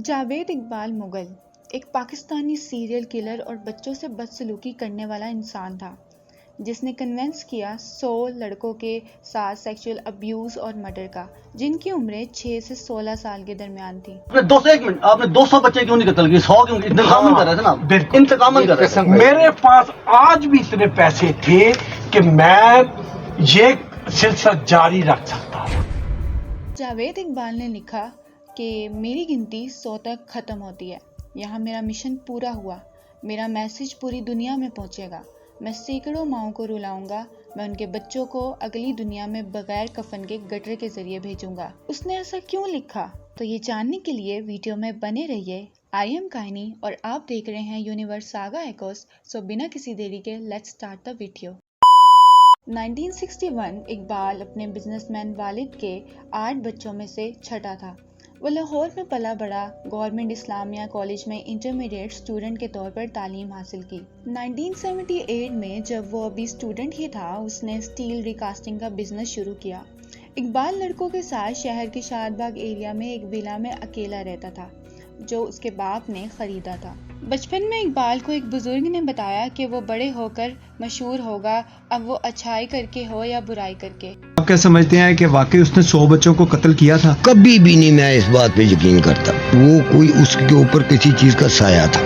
جاوید اقبال مغل ایک Pakistani serial killer اور بچوں سے بدسلوکی کرنے والا انسان تھا جس نے کنونس کیا 100 لڑکوں کے ساتھ سیکشل ابیوز اور مرڈر کا، جن کی عمریں 6 سے 16 سال کے درمیان تھی۔ آپ نے 200 بچے کیوں نہیں قتل کیے؟ 100 کیوں؟ انتقام کر رہے تھے نا، انتقام کر رہے تھے۔ میرے پاس آج بھی اتنے پیسے تھے کہ میں یہ سلسلہ جاری رکھ سکتا ہوں۔ جاوید اقبال نے لکھا کہ میری گنتی 100 تک ختم ہوتی ہے، یہاں میرا مشن پورا ہوا، میرا میسج پوری دنیا میں پہنچے گا، میں سینکڑوں ماؤں کو رلاؤں گا، میں ان کے بچوں کو اگلی دنیا میں بغیر کفن کے گٹر کے ذریعے بھیجوں گا۔ اس نے ایسا کیوں لکھا؟ تو یہ جاننے کے لیے ویڈیو میں بنے رہیے۔ آئی ایم کہانی اور آپ دیکھ رہے ہیں یونیورس ساگا ایکوس۔ سو بنا کسی دیری کے let's start the video. 1961 Iqbal اپنے بزنس مین والد کے 8 بچوں میں سے چھٹا تھا۔ وہ لاہور میں پلا بڑا، گورنمنٹ اسلامیہ کالج میں انٹرمیڈیٹ اسٹوڈنٹ کے طور پر تعلیم حاصل کی۔ 1978 میں جب وہ ابھی اسٹوڈنٹ ہی تھا، اس نے اسٹیل ریکاسٹنگ کا بزنس شروع کیا۔ اقبال لڑکوں کے ساتھ شہر کے شاد باغ ایریا میں ایک ویلا میں اکیلا رہتا تھا جو اس کے باپ نے خریدا تھا۔ بچپن میں اقبال کو ایک بزرگ نے بتایا کہ وہ بڑے ہو کر مشہور ہوگا، اب وہ اچھائی کر کے ہو یا برائی کر کے۔ آپ کیا سمجھتے ہیں کہ واقعی اس نے 100 بچوں کو قتل کیا تھا؟ کبھی بھی نہیں میں اس بات پہ یقین کرتا۔ وہ کوئی اس کے اوپر کسی چیز کا سایہ تھا۔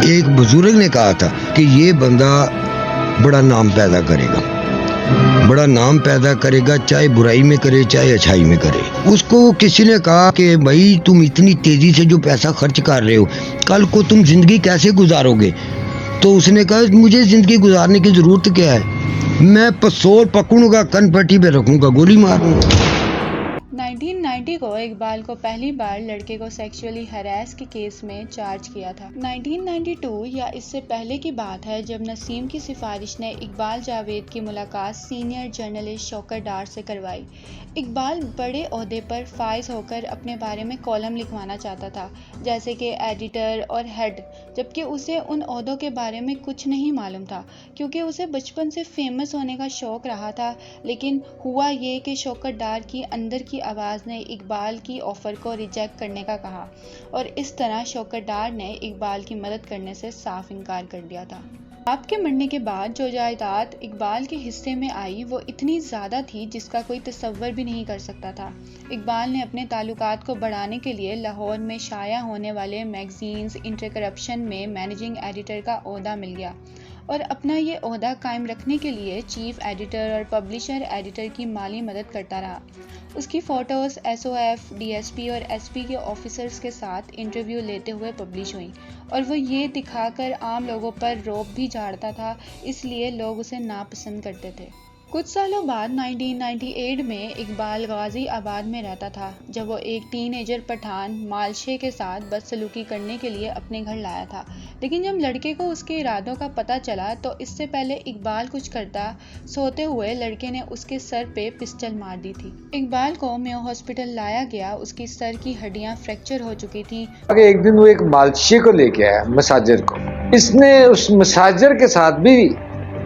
ایک بزرگ نے کہا تھا کہ یہ بندہ بڑا نام پیدا کرے گا، بڑا نام پیدا کرے گا، چاہے برائی میں کرے چاہے اچھائی میں کرے۔ اس کو کسی نے کہا کہ بھائی تم اتنی تیزی سے جو پیسہ خرچ کر رہے ہو، کل کو تم زندگی کیسے گزارو گے؟ تو اس نے کہا مجھے زندگی گزارنے کی ضرورت کیا ہے، میں پستول پکڑوں گا، کن پٹی پہ رکھوں گا، گولی ماروں گا۔ 1990 کو اقبال کو پہلی بار لڑکے کو سیکشولی ہراس کے کیس میں چارج کیا تھا۔ 1992 یا اس سے پہلے کی بات ہے جب نسیم کی سفارش نے اقبال جاوید کی ملاقات سینئر جرنلسٹ شوکت ڈار سے کروائی۔ اقبال بڑے عہدے پر فائز ہو کر اپنے بارے میں کالم لکھوانا چاہتا تھا، جیسے کہ ایڈیٹر اور ہیڈ، جبکہ اسے ان عہدوں کے بارے میں کچھ نہیں معلوم تھا کیونکہ اسے بچپن سے فیمس ہونے کا شوق رہا تھا۔ لیکن ہوا یہ کہ شوکت ڈار کی اندر کی آواز نے اقبال کی آفر کو ریجیکٹ کرنے کا کہا، اور اس طرح شوکت ڈار نے اقبال کی مدد کرنے سے صاف انکار کر دیا تھا۔ باپ کے مرنے کے بعد جو جائیداد اقبال کے حصے میں آئی وہ اتنی زیادہ تھی جس کا کوئی تصور بھی نہیں کر سکتا تھا۔ اقبال نے اپنے تعلقات کو بڑھانے کے لیے لاہور میں شائع ہونے والے میگزینز انٹر کرپشن میں مینیجنگ ایڈیٹر کا عہدہ مل گیا، اور اپنا یہ عہدہ قائم رکھنے کے لیے چیف ایڈیٹر اور پبلشر ایڈیٹر کی مالی مدد کرتا رہا۔ اس کی photos S O F, D S P اور ایس پی کے آفیسرز کے ساتھ انٹرویو لیتے ہوئے پبلش ہوئیں، اور وہ یہ دکھا کر عام لوگوں پر رعب بھی جھاڑتا تھا، اس لیے لوگ اسے ناپسند کرتے تھے۔ کچھ سالوں بعد 1998 میں اقبال غازی آباد میں رہتا تھا جب وہ ایک ٹین ایجر پٹھان مالشے کے ساتھ بدسلوکی کرنے کے لیے اپنے گھر لایا تھا، لیکن جب لڑکے کو اس کے ارادوں کا پتہ چلا تو اس سے پہلے اقبال کچھ کرتا، سوتے ہوئے لڑکے نے اس کے سر پہ پسٹل مار دی تھی۔ اقبال کو میو ہاسپٹل لایا گیا، اس کی سر کی ہڈیاں فریکچر ہو چکی تھیں۔ ایک دن وہ ایک مالشے کو لے کے آیا، مساجر کو، اس نے اس مساجر کے ساتھ بھی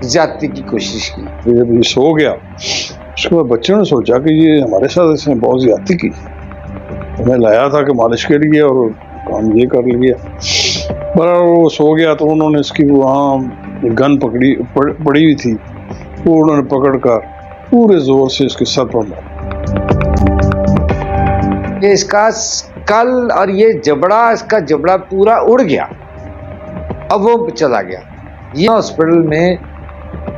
زیادتی کی کوشش کی۔ جب یہ سو گیا اس کے بعد بچوں نے سوچا کہ یہ ہمارے ساتھ اس نے بہت زیادتی کی، ہمیں لایا تھا کہ مالش کے لیے اور کام یہ کر لیا، پر وہ سو گیا تو انہوں نے اس کی وہاں گن پڑی ہوئی تھی، وہ انہوں نے پکڑ کر پورے زور سے اس کے سر پر مارا۔ اس کا کل اور یہ جبڑا، اس کا جبڑا پورا اڑ گیا، اب وہ چلا گیا۔ یہ ہاسپٹل میں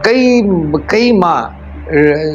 کئی ماہ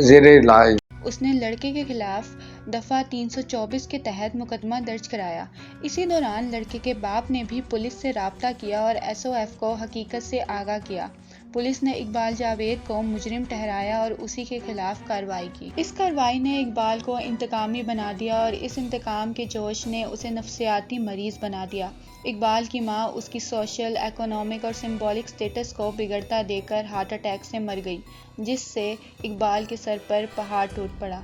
زیر علاج۔ اس نے لڑکے کے خلاف دفعہ 324 کے تحت مقدمہ درج کرایا۔ اسی دوران لڑکے کے باپ نے بھی پولیس سے رابطہ کیا اور ایس او ایف کو حقیقت سے آگاہ کیا۔ پولیس نے اقبال جاوید کو مجرم ٹھہرایا اور اسی کے خلاف کارروائی کی۔ اس کارروائی نے اقبال کو انتقامی بنا دیا اور اس انتقام کے جوش نے اسے نفسیاتی مریض بنا دیا۔ اقبال کی ماں اس کی سوشل، اکنامک اور سمبولک سٹیٹس کو بگڑتا دیکھ کر ہارٹ اٹیک سے مر گئی، جس سے اقبال کے سر پر پہاڑ ٹوٹ پڑا۔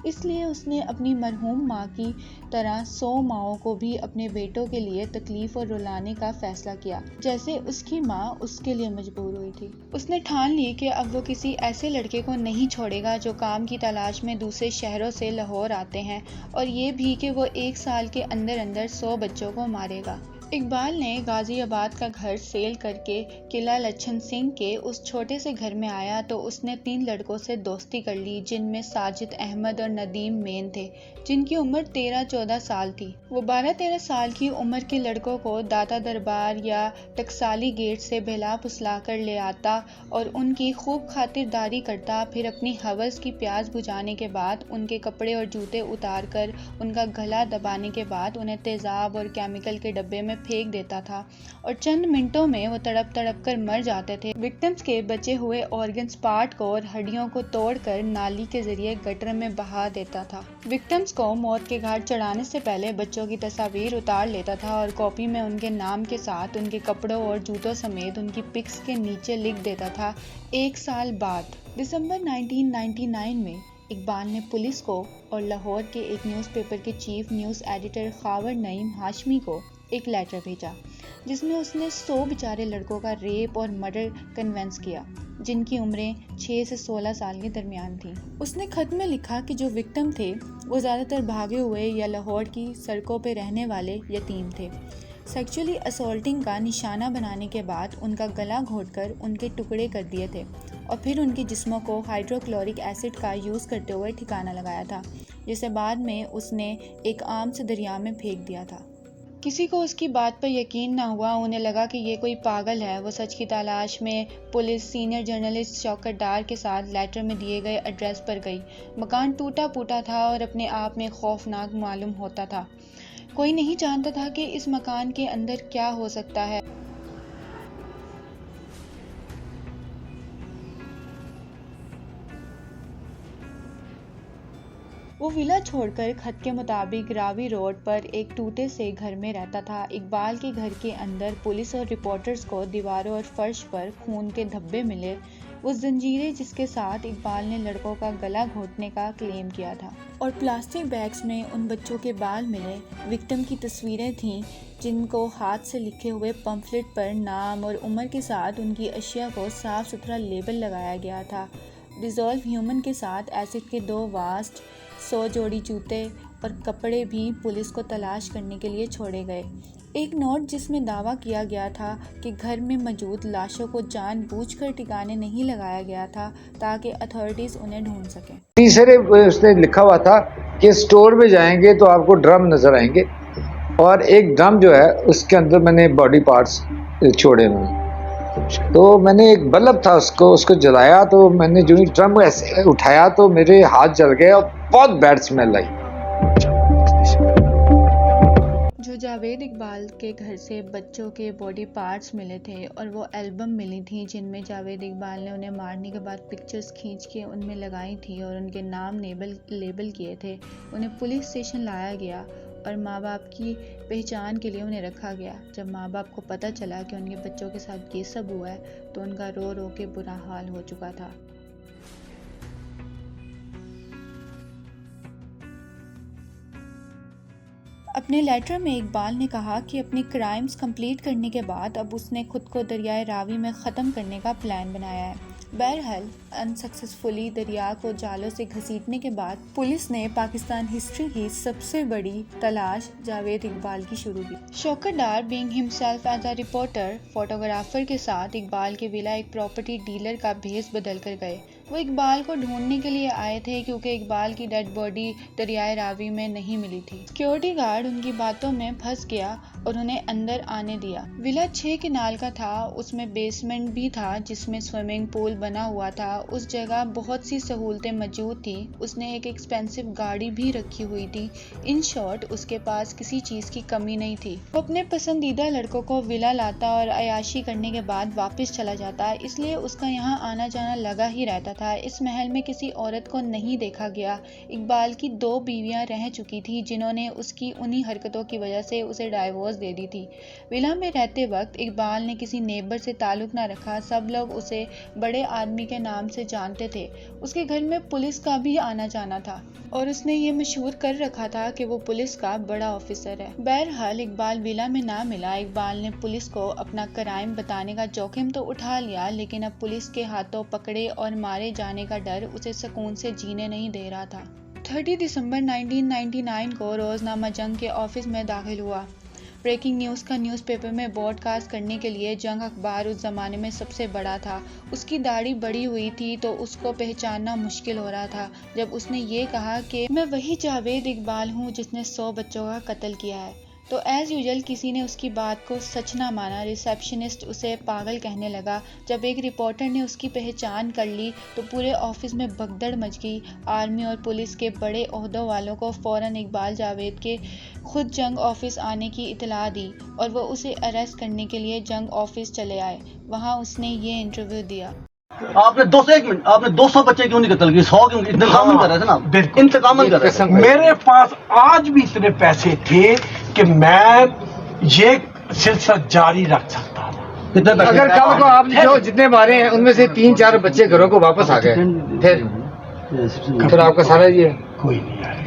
اس لیے اس نے اپنی مرحوم ماں کی طرح 100 ماؤں کو بھی اپنے بیٹوں کے لیے تکلیف اور رلانے کا فیصلہ کیا جیسے اس کی ماں اس کے لیے مجبور ہوئی تھی۔ اس نے ٹھان لی کہ اب وہ کسی ایسے لڑکے کو نہیں چھوڑے گا جو کام کی تلاش میں دوسرے شہروں سے لاہور آتے ہیں، اور یہ بھی کہ وہ 1 سال کے اندر 100 بچوں کو مارے گا۔ اقبال نے غازی آباد کا گھر سیل کر کے قلعہ لچھن سنگھ کے اس چھوٹے سے گھر میں آیا تو اس نے 3 لڑکوں سے دوستی کر لی، جن میں ساجد احمد اور ندیم مین تھے، جن کی عمر 13-14 سال تھی۔ وہ 12-13 سال کی عمر کے لڑکوں کو داتا دربار یا ٹکسالی گیٹ سے بہلا پھسلا کر لے آتا اور ان کی خوب خاطرداری کرتا، پھر اپنی ہوس کی پیاس بجھانے کے بعد ان کے کپڑے اور جوتے اتار کر ان کا گلا دبانے کے بعد انہیں تیزاب اور کیمیکل کے ڈبے میں پھینک دیتا تھا، اور چند منٹوں میں وہ تڑپ تڑپ کر مر جاتے تھے۔ وکٹمز کے بچے ہوئے آرگنز پارٹ کو اور ہڈیوں کو توڑ کر نالی کے ذریعے گٹر میں بہا دیتا تھا۔ وکٹمز کو موت کے گھاٹ چڑھانے سے پہلے بچوں کی تصاویر اتار لیتا تھا اور کاپی میں ان کے نام کے ساتھ ان کے کپڑوں اور جوتوں سمیت ان کی پکس کے نیچے لکھ دیتا تھا۔ 1 سال بعد دسمبر 1999 میں اقبال نے پولیس کو اور لاہور کے ایک نیوز پیپر کے چیف نیوز ایڈیٹر خاور نعیم ہاشمی کو ایک لیٹر بھیجا، جس میں اس نے 100 بیچارے لڑکوں کا ریپ اور مرڈر کنوینس کیا، جن کی عمریں 6 سے 16 سال کے درمیان تھیں۔ اس نے خط میں لکھا کہ جو وکٹم تھے وہ زیادہ تر بھاگے ہوئے یا لاہور کی سڑکوں پہ رہنے والے یتیم تھے۔ سیکچولی اسالٹنگ کا نشانہ بنانے کے بعد ان کا گلا گھونٹ کر ان کے ٹکڑے کر دیے تھے، اور پھر ان کے جسموں کو ہائیڈروکلورک ایسڈ کا یوز کرتے ہوئے ٹھکانہ لگایا تھا، جسے بعد میں اس نے ایک عام سے دریا میں پھینک دیا تھا۔ کسی کو اس کی بات پر یقین نہ ہوا، انہیں لگا کہ یہ کوئی پاگل ہے۔ وہ سچ کی تلاش میں پولیس سینئر جرنلسٹ شوکت ڈار کے ساتھ لیٹر میں دیے گئے ایڈریس پر گئی۔ مکان ٹوٹا پھوٹا تھا اور اپنے آپ میں خوفناک معلوم ہوتا تھا۔ کوئی نہیں جانتا تھا کہ اس مکان کے اندر کیا ہو سکتا ہے۔ وہ ولا چھوڑ کر خط کے مطابق راوی روڈ پر ایک ٹوٹے سے گھر میں رہتا تھا۔ اقبال کے گھر کے اندر پولیس اور رپورٹرز کو دیواروں اور فرش پر خون کے دھبے ملے، وہ زنجیریں جس کے ساتھ اقبال نے لڑکوں کا گلا گھونٹنے کا کلیم کیا تھا، اور پلاسٹک بیگز میں ان بچوں کے بال ملے۔ وکٹم کی تصویریں تھیں جن کو ہاتھ سے لکھے ہوئے پمفلٹ پر نام اور عمر کے ساتھ ان کی اشیاء کو صاف ستھرا لیبل لگایا گیا تھا۔ ڈیزولو ہیومن کے ساتھ ایسڈ کے 2 واسٹ، 100 جوڑی جوتے اور کپڑے بھی پولیس کو تلاش کرنے کے لیے چھوڑے گئے۔ ایک نوٹ جس میں دعویٰ کیا گیا تھا کہ گھر میں موجود لاشوں کو جان بوجھ کر ٹھکانے نہیں لگایا گیا تھا تاکہ اتھارٹیز انہیں ڈھونڈ سکیں۔ تیسرے اس نے لکھا ہوا تھا کہ سٹور میں جائیں گے تو آپ کو ڈرم نظر آئیں گے، اور ایک ڈرم جو ہے اس کے اندر میں نے باڈی پارٹس چھوڑے ہوئے، تو میں نے ایک بلب تھا اس کو جلایا، تو میں نے جو ہی ڈرم ایسے اٹھایا تو میرے ہاتھ جل گئے اور بہت بیڈ اسمیل آئی۔ جو جاوید اقبال کے گھر سے بچوں کے باڈی پارٹس ملے تھے اور وہ البم ملی تھیں جن میں جاوید اقبال نے انہیں مارنے کے بعد پکچرز کھینچ کے ان میں لگائی تھیں اور ان کے نام لیبل کیے تھے، انہیں پولیس اسٹیشن لایا گیا اور ماں باپ کی پہچان کے لیے انہیں رکھا گیا۔ جب ماں باپ کو پتہ چلا کہ ان کے بچوں کے ساتھ یہ سب ہوا ہے تو ان کا رو رو کے برا حال ہو چکا تھا۔ اپنے لیٹر میں اقبال نے کہا کہ اپنے کرائمز کمپلیٹ کرنے کے بعد اب اس نے خود کو دریائے راوی میں ختم کرنے کا پلان بنایا ہے۔ بہرحال انسکسیسفلی دریا کو جالوں سے گھسیٹنے کے بعد پولیس نے پاکستان ہسٹری کی سب سے بڑی تلاش جاوید اقبال کی شروع کی۔ Shaukat Dar being himself as a reporter, photographer کے ساتھ اقبال کے ولا ایک پراپرٹی ڈیلر کا بھیس بدل کر گئے۔ وہ اقبال کو ڈھونڈنے کے لیے آئے تھے کیونکہ اقبال کی ڈیڈ باڈی دریائے راوی میں نہیں ملی تھی۔ سیکیورٹی گارڈ ان کی باتوں میں پھنس گیا اور انہیں اندر آنے دیا۔ ولا 6 کنال کا تھا، اس میں بیسمنٹ بھی تھا جس میں سوئمنگ پول بنا ہوا تھا۔ اس جگہ بہت سی سہولتیں موجود تھیں۔ اس نے ایک ایکسپینسو گاڑی بھی رکھی ہوئی تھی۔ ان شارٹ اس کے پاس کسی چیز کی کمی نہیں تھی۔ وہ اپنے پسندیدہ لڑکوں کو ولا لاتا اور عیاشی کرنے کے بعد واپس چلا جاتا، اس لیے اس کا یہاں آنا جانا لگا ہی رہتا تھا۔ تھا اس محل میں کسی عورت کو نہیں دیکھا گیا۔ اقبال کی 2 بیویاں رہ چکی تھی جنہوں نے اس کی انہی حرکتوں کی وجہ سے اسے ڈائیورس دے دی تھی۔ ولا میں رہتے وقت اقبال نے کسی نیبر سے تعلق نہ رکھا، سب لوگ اسے بڑے آدمی کے نام سے جانتے تھے۔ اس کے گھر میں پولیس کا بھی آنا جانا تھا اور اس نے یہ مشہور کر رکھا تھا کہ وہ پولیس کا بڑا آفیسر ہے۔ بہرحال اقبال ولا میں نہ ملا۔ اقبال نے پولیس کو اپنا کرائم بتانے کا جوخم تو اٹھا لیا، لیکن اب پولیس کے ہاتھوں پکڑے اور مارے جانے کا ڈر اسے سکون سے جینے نہیں دے رہا تھا۔ 30 دسمبر 1999 کو روزنامہ جنگ کے آفس میں داخل ہوا۔ بریکنگ نیوز کا نیوز پیپر میں براڈ کاسٹ کرنے کے لیے جنگ اخبار اس زمانے میں سب سے بڑا تھا۔ اس کی داڑھی بڑی ہوئی تھی تو اس کو پہچاننا مشکل ہو رہا تھا جب اس نے یہ کہا کہ میں وہی جاوید اقبال ہوں جس نے 100 بچوں کا قتل کیا ہے، تو ایز یوزل کسی نے اس کی بات کو سچ نہ مانا۔ ریسیپشنسٹ اسے پاگل کہنے لگا۔ جب ایک رپورٹر نے اس کی پہچان کر لی تو پورے آفس میں بھگدڑ مچ گئی۔ آرمی اور پولیس کے بڑے عہدوں والوں کو فوراً اقبال جاوید کے خود جنگ آفس آنے کی اطلاع دی اور وہ اسے اریسٹ کرنے کے لیے جنگ آفس چلے آئے۔ وہاں اس نے یہ انٹرویو دیا۔ آپ نے 200 بچے کیوں نہیں قتل کیے؟ 100 کیوں؟ انتقام کر رہے تھے نا، بالکل انتقام کر رہے تھے۔ میرے پاس آج بھی اتنے پیسے تھے کہ میں یہ سلسلہ جاری رکھ سکتا تھا۔ اگر کل کو آپ نے جو جتنے مارے ہیں ان میں سے 3-4 بچے گھروں کو واپس آ گئے پھر آپ کا سارا یہ کوئی نہیں آئے۔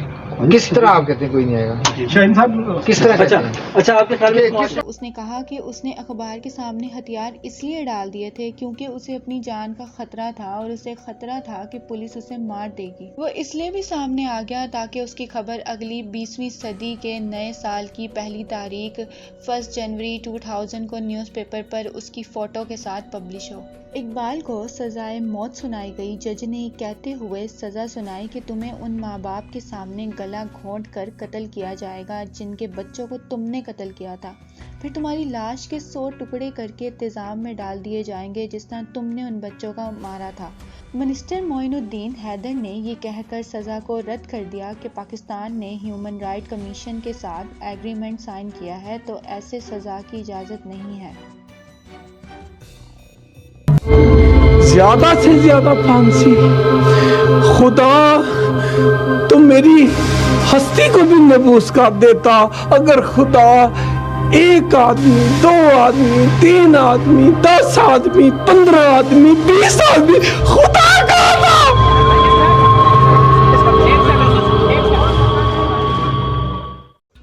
کس طرح آپ کہتے ہیں کوئی نہیں آئے گا؟ کس طرح کہتے ہیں؟ اچھا آپ کے خیال میں اس نے کہا کہ اس نے اخبار کے سامنے ہتھیار اس لیے ڈال دیے تھے کیونکہ اسے اپنی جان کا خطرہ تھا اور اسے خطرہ تھا کہ پولیس اسے مار دے گی۔ وہ اس لیے بھی سامنے آ گیا تاکہ اس کی خبر اگلی 20ویں صدی کے نئے سال کی پہلی تاریخ 1 جنوری 2000 کو نیوز پیپر پر اس کی فوٹو کے ساتھ پبلش ہو۔ اقبال کو سزائے موت سنائی گئی۔ جج نے کہتے ہوئے سزا سنائی کہ تمہیں ان ماں باپ کے سامنے گلا گھونٹ کر قتل کیا جائے گا جن کے بچوں کو تم نے قتل کیا تھا، پھر تمہاری لاش کے 100 ٹکڑے کر کے تیزاب میں ڈال دیے جائیں گے جس طرح تم نے ان بچوں کا مارا تھا۔ منسٹر معین الدین حیدر نے یہ کہہ کر سزا کو رد کر دیا کہ پاکستان نے ہیومن رائٹ کمیشن کے ساتھ ایگریمنٹ سائن کیا ہے تو ایسے سزا کی اجازت نہیں ہے۔ زیادہ سے زیادہ پھانسی، خدا تو میری ہستی کو بھی نبوس کر دیتا اگر خدا 1 آدمی 2 آدمی 3 آدمی 10 آدمی 15 آدمی 20 آدمی خدا کا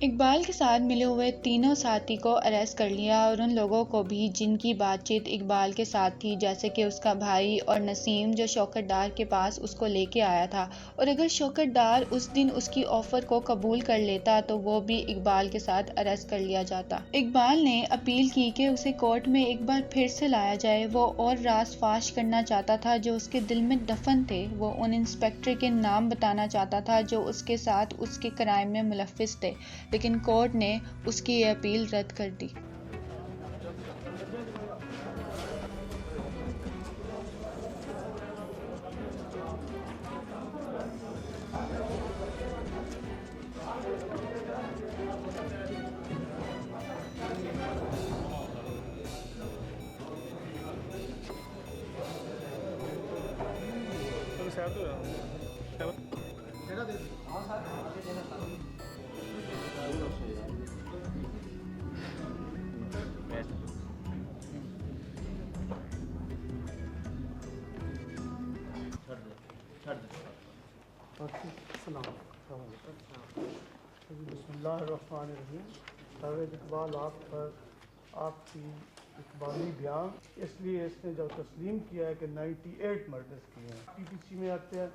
اقبال کے ساتھ ملے ہوئے تینوں ساتھی کو اریسٹ کر لیا اور ان لوگوں کو بھی جن کی بات چیت اقبال کے ساتھ تھی، جیسے کہ اس کا بھائی اور نسیم جو شوکت ڈار کے پاس اس کو لے کے آیا تھا، اور اگر شوکت ڈار اس دن اس کی آفر کو قبول کر لیتا تو وہ بھی اقبال کے ساتھ اریسٹ کر لیا جاتا۔ اقبال نے اپیل کی کہ اسے کورٹ میں ایک بار پھر سے لایا جائے۔ وہ اور راز فاش کرنا چاہتا تھا جو اس کے دل میں دفن تھے۔ وہ ان انسپیکٹر کے نام بتانا چاہتا تھا جو اس کے ساتھ اس کے کرائم میں ملوث تھے، لیکن کورٹ نے اس کی یہ اپیل رد کر دی۔ بسم اللہ الرحمن الرحیم۔ جاوید اقبال آپ پر آپ کی اقبالی بیان اس لیے اس نے جو تسلیم کیا ہے کہ 98 مرڈرز کیے ہیں۔ پی ٹی سی میں آتے ہیں،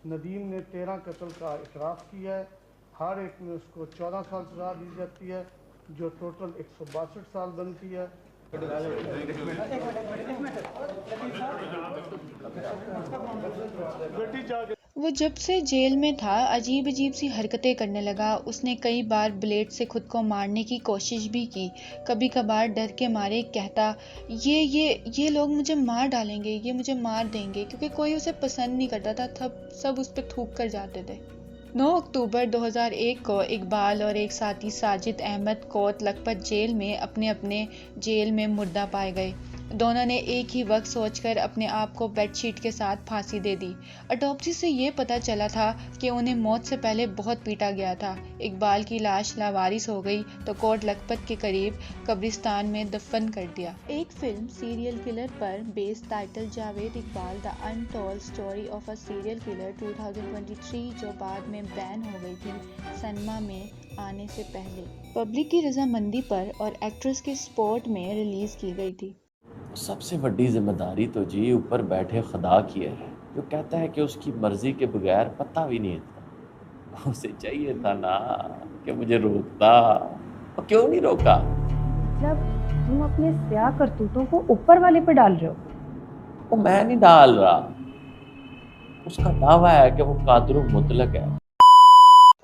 ندیم نے 13 قتل کا اعتراف کیا ہے، ہر ایک میں اس کو 14 سال سزا دی جاتی ہے جو ٹوٹل 162 سال بنتی ہے۔ وہ جب سے جیل میں تھا عجیب سی حرکتیں کرنے لگا۔ اس نے کئی بار بلیڈ سے خود کو مارنے کی کوشش بھی کی۔ کبھی کبھار ڈر کے مارے کہتا یہ لوگ مجھے مار ڈالیں گے، یہ مجھے مار دیں گے، کیونکہ کوئی اسے پسند نہیں کرتا تھا، سب اس پہ تھوک کر جاتے تھے۔ 9 اکتوبر 2001 کو اقبال اور ایک ساتھی ساجد احمد کوٹ لکھپت جیل میں اپنے جیل میں مردہ پائے گئے۔ دونوں نے ایک ہی وقت سوچ کر اپنے آپ کو بیڈ شیٹ کے ساتھ پھانسی دے دی۔ اٹوپسی سے یہ پتہ چلا تھا کہ انہیں موت سے پہلے بہت پیٹا گیا تھا۔ اقبال کی لاش لاوارث ہو گئی تو کوٹ لکھپت کے قریب قبرستان میں دفن کر دیا۔ ایک film serial killer per base title Javed Iqbal the untold story of a serial killer 2023 جو بعد میں بین ہو گئی تھی، سنیما میں آنے سے پہلے پبلک کی رضامندی پر اور ایکٹریس کی سپورٹ میں ریلیز کی گئی تھی۔ سب سے بڑی ذمہ داری تو جی اوپر بیٹھے خدا کی ہے، جو کہتا ہے کہ اس کی مرضی کے بغیر پتہ بھی نہیں ہلتا۔ اسے چاہیے تھا نا کہ مجھے روکتا، اور کیوں نہیں روکا؟ جب تم اپنے سیاہ کرتوتوں کو اوپر والے پہ ڈال رہے ہو۔ وہ میں نہیں ڈال رہا، اس کا دعویٰ ہے کہ وہ قادر و مطلق ہے۔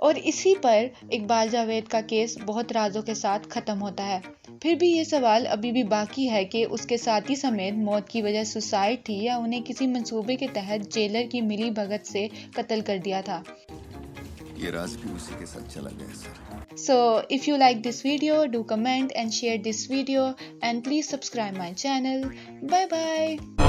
اور اسی پر اقبال جاوید کا کیس بہت رازوں کے ساتھ ختم ہوتا ہے۔ پھر بھی یہ سوال ابھی بھی باقی ہے کہ اس کے ساتھی سمیت موت کی وجہ سوسائڈ تھی یا انہیں کسی منصوبے کے تحت جیلر کی ملی بھگت سے قتل کر دیا تھا۔ یہ راز بھی اسی کے ساتھ چلا گیا سر۔ So if you like this video, do comment and share this video and please subscribe my channel. Bye bye.